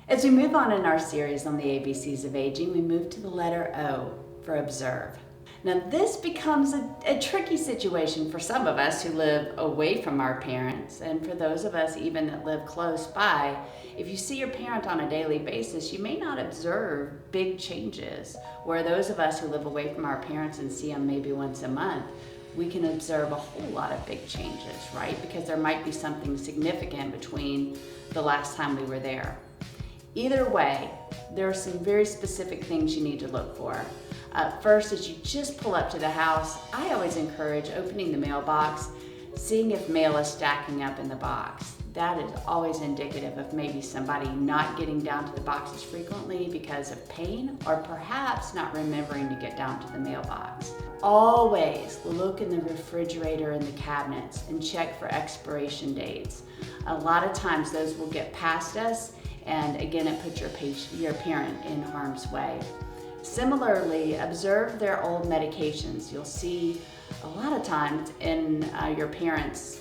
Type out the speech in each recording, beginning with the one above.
As we move on in our series on the ABCs of aging, we move to the letter O for observe. Now this becomes a tricky situation for some of us who live away from our parents, and for those of us even that live close by. If you see your parent on a daily basis, you may not observe big changes, where those of us who live away from our parents and see them maybe once a month, we can observe a whole lot of big changes, right? Because there might be something significant between the last time we were there. Either way, there are some very specific things you need to look for. First, as you just pull up to the house, I always encourage opening the mailbox, seeing if mail is stacking up in the box. That is always indicative of maybe somebody not getting down to the boxes frequently because of pain, or perhaps not remembering to get down to the mailbox. Always look in the refrigerator and the cabinets and check for expiration dates. A lot of times those will get past us, and again, it puts your parent in harm's way. Similarly, observe their old medications. You'll see a lot of times in your parents'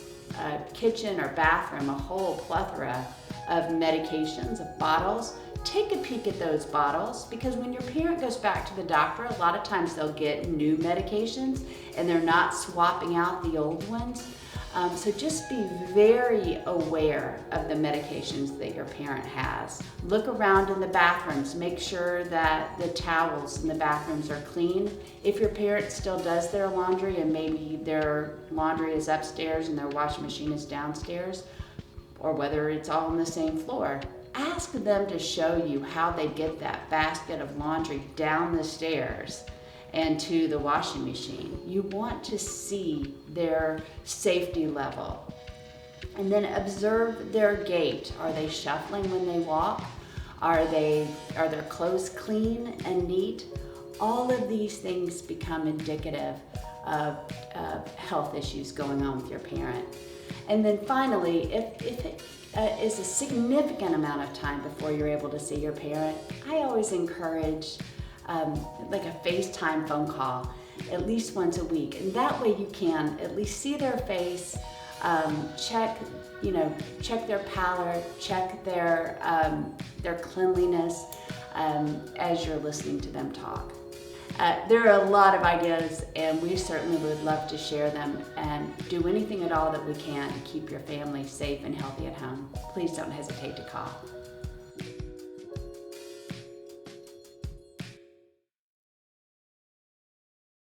kitchen or bathroom a whole plethora of medications, of bottles. Take a peek at those bottles, because when your parent goes back to the doctor, a lot of times they'll get new medications and they're not swapping out the old ones. So just be very aware of the medications that your parent has. Look around in the bathrooms. Make sure that the towels in the bathrooms are clean. If your parent still does their laundry and maybe their laundry is upstairs and their washing machine is downstairs, or whether it's all on the same floor, ask them to show you how they get that basket of laundry down the stairs and to the washing machine. You want to see their safety level. And then observe their gait. Are they shuffling when they walk? Are their clothes clean and neat? All of these things become indicative of health issues going on with your parent. And then finally, if it is a significant amount of time before you're able to see your parent, I always encourage like a FaceTime phone call at least once a week, and that way you can at least see their face, check their pallor, check their cleanliness as you're listening to them talk. There are a lot of ideas, and we certainly would love to share them and do anything at all that we can to keep your family safe and healthy at home. Please don't hesitate to call.